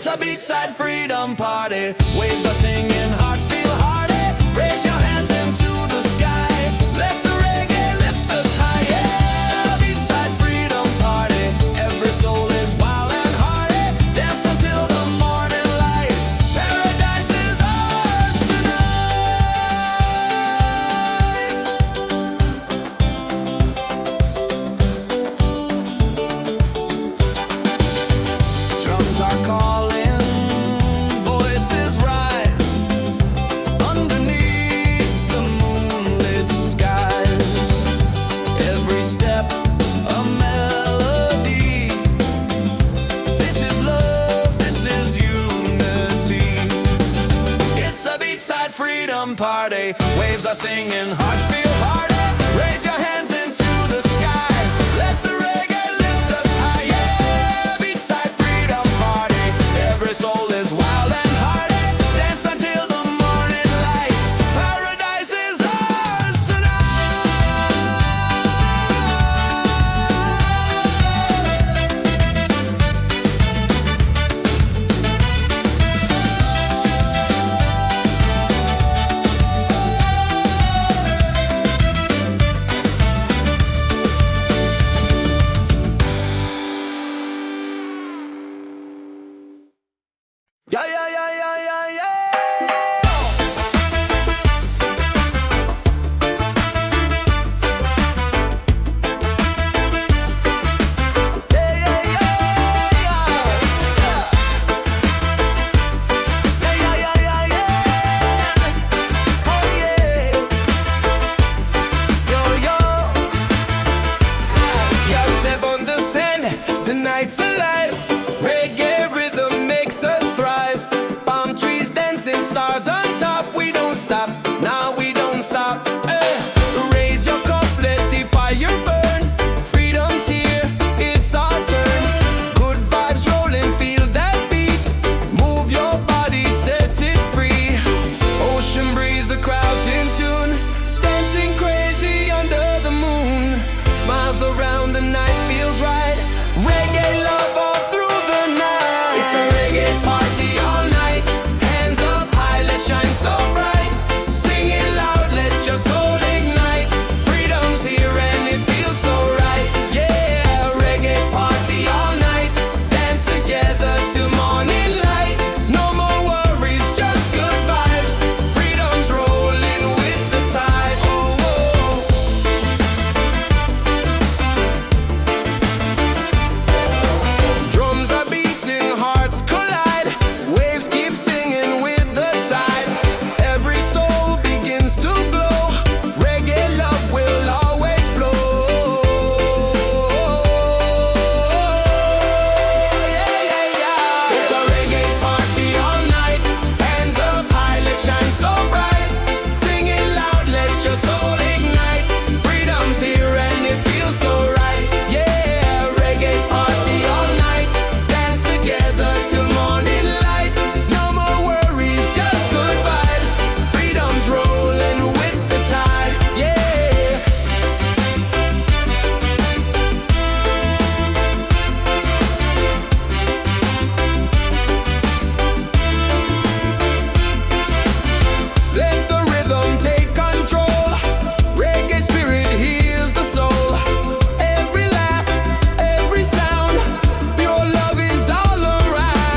It's a beachside freedom party. Waves are singing, hearts feel hearty. Raise your hands into the sky. Let the reggae lift us high. Yeah, beachside freedom party. Every soul is wild and hearty. Dance until the morning light. Paradise is ours tonight. Drums are calling, voices rise underneath the moonlit skies. Every step a melody. This is love, this is unity. It's a beachside freedom party. Waves are singing, hearts feel hearty. Raise your hands into the sky. Let the reggae lift us high. Yeah, beachside freedom party. Every soul is wild and hearty. Dance until the morning light. Paradise is ours yeah, yeah, yeah, yeah, yeah, yeah. Yeah, yeah, yeah, yeah. Yeah, yeah, yeah, yeah, yeah. Oh, yeah. Yo, yo. Yeah, step on the sand, the night's alive. Reggae rhythm makes us thrive. Palm trees dancing, stars on top. We don't stop, now we don't stop. Raise your cup, let the fire burn. Freedom's here, it's our turn. Good vibes rolling, feel that beat. Move your body, set it free. Ocean breeze, the crowd's in tune. Dancing crazy under the moon. Smiles around, the night feels right. Reggae love all through the night. It's a reggae party all night. Hands up high, let's shine so bright. Sing it loud, let your soul ignite. Freedom's here and it feels so right. Yeah, reggae party all night. Dance together till morning light. No more worries, just good vibes. Freedom's rolling with the tide. Oh, oh. Drums are beating, hearts collide. Waves keep singing with the tide. Every soul begins to glow. Reggae love will always flow. Yeah, yeah, yeah. It's a reggae party all night. Hands up high, let's shine so bright. Sing it loud, let your soul ignite. Freedom's here and it feels so right. Yeah, reggae party all night. Dance together till morning light. No more worries, just good vibes. Freedom's rolling with the tide. Yeah. Let the rhythm take control. Reggae spirit heals the soul. Every laugh, every sound, your love is all around.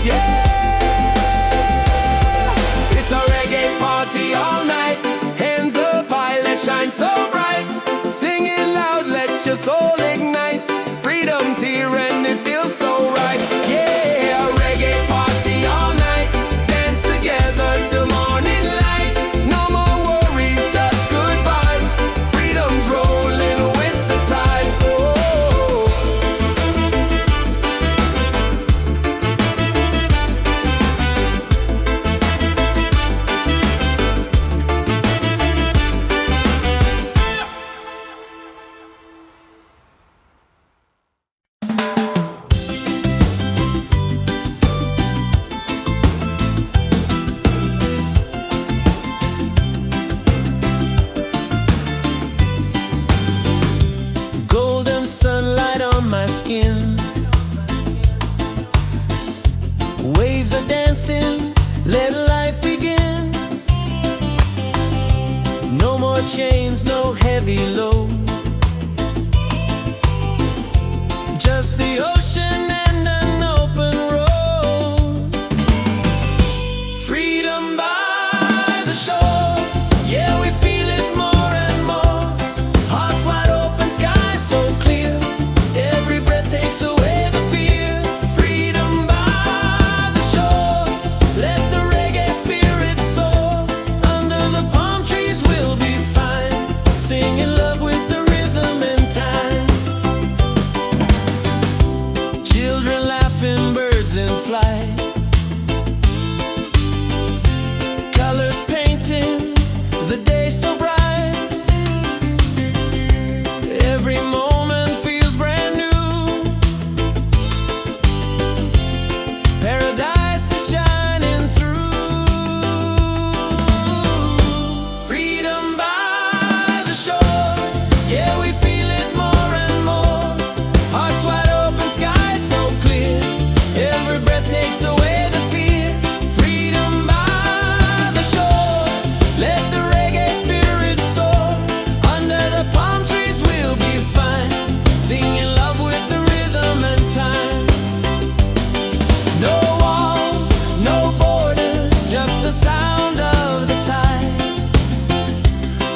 Yeah, it's a reggae party all night. Hands up high, let's shine so bright. Sing it loud, let your soul ignite. Freedom's here and it feels so right. Yeah, reggae party all night. Dance together till morning light. No more worries, just good vibes. Freedom's rolling with the tide. Oh. heavy load. Just the ocean and an open road. Freedom by the shore. Yeah, we feel it more and more. Hearts wide open, sky so clear. Every breath takes away the fear. Freedom by the shore. Let the reggae spirit soar. Under the palm trees we'll be fine. Singing love with the rhythm and time. Children laughing, birds in flight. Colors painting the day so bright. Every moment feels brand new. Paradise is shining through. Freedom by the shore. Yeah, we feel it more and more. Hearts wide open, sky so clear. Every breath takes away the fear. Freedom by the shore. Let the reggae spirit soar. Under the palm trees we'll be fine. Singing love with the rhythm and time. No walls, no borders, just the sound of the tide.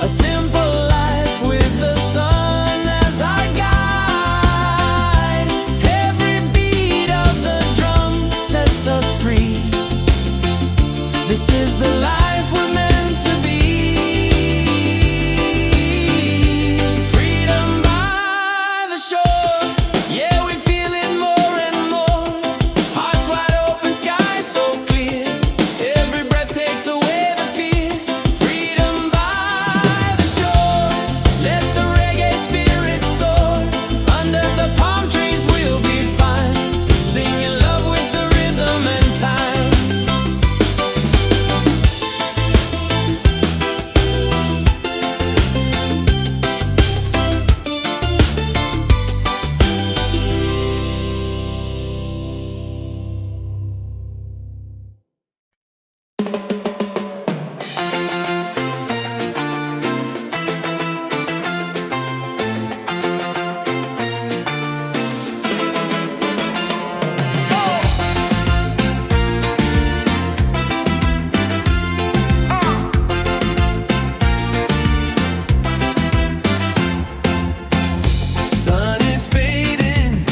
A simple life with the sun as our guide. Every beat of the drum sets us free. This is the life we're meant to be. Freedom by the shore. Yeah, we feel it more and more. Hearts wide open, sky so clear. Every breath takes away the fear. Freedom by the shore. Let the reggae spirit soar. Under the palm trees we'll be fine. Singing love with the rhythm and time. Sun is fading,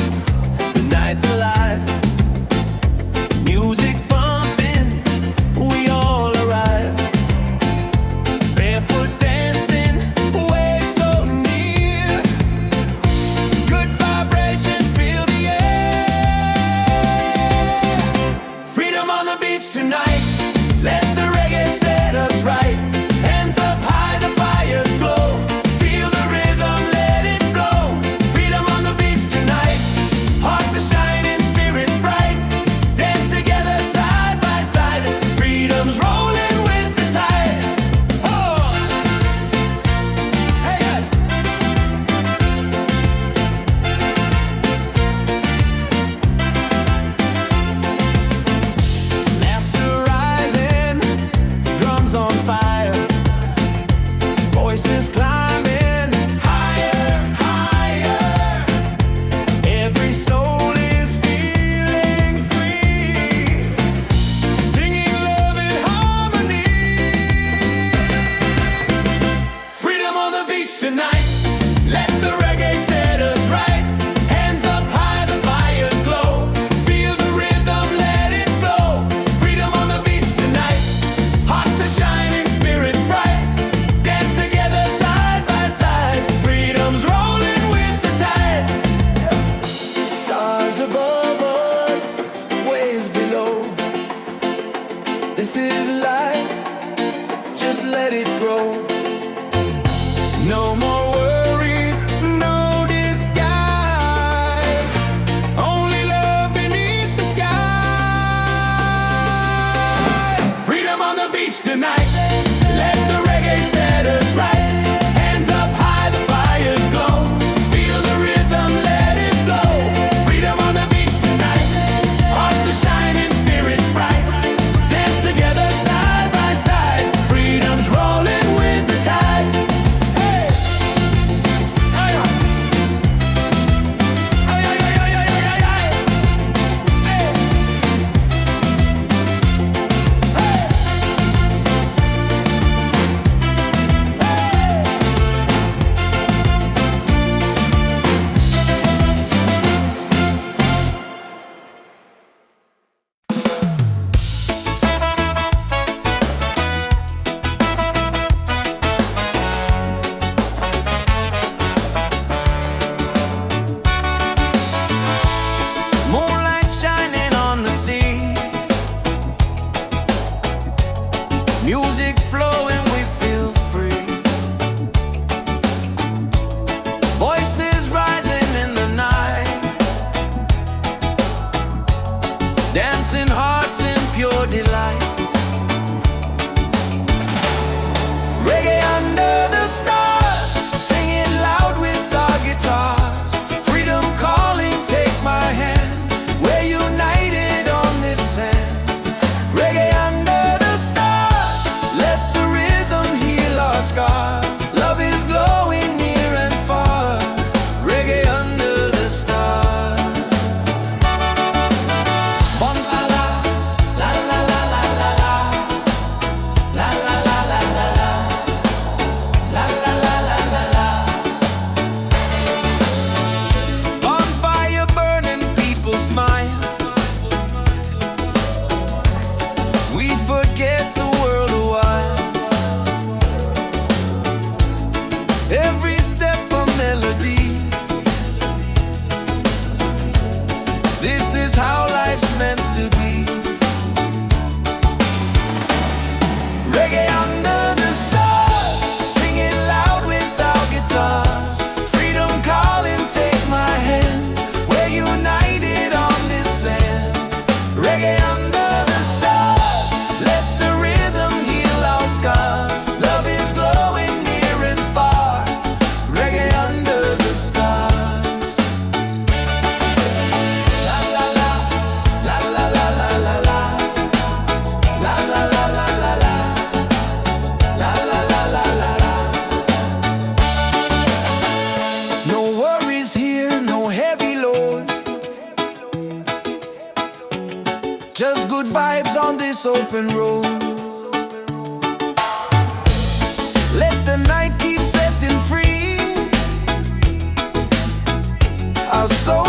the night's alive. Music pumping, we all arrive. Barefoot dancing, waves so near. Good vibrations fill the air. Freedom on the beach tonight. Let the reggae set us right. Hands up high, the fires glow. Feel the rhythm, let it flow. Freedom on the beach tonight. Hearts are shining, spirits bright. Dance together side by side. Freedom's rolling with the tide. Oh! Hey, hey. Laughter rising, drums on fire. Voices climbing higher, higher. Every soul is feeling free. Singing love in harmony. Freedom on the beach tonight. Let the reggae set us right. Hands up high, the fires glow. Feel the rhythm, let it flow. Freedom on the beach tonight. Hearts are shining, spirits bright. Dance together side by side. Freedom's rolling with the tide. Stars above us, waves below. This is life, just let it grow. No more worries, no disguise. Only love beneath the sky. Freedom on the beach tonight. Let the reggae set us right. Hands up high, the fires glow. Feel the rhythm, let it flow. Freedom on the beach just good vibes on this open road. Let the night keep setting free our soul.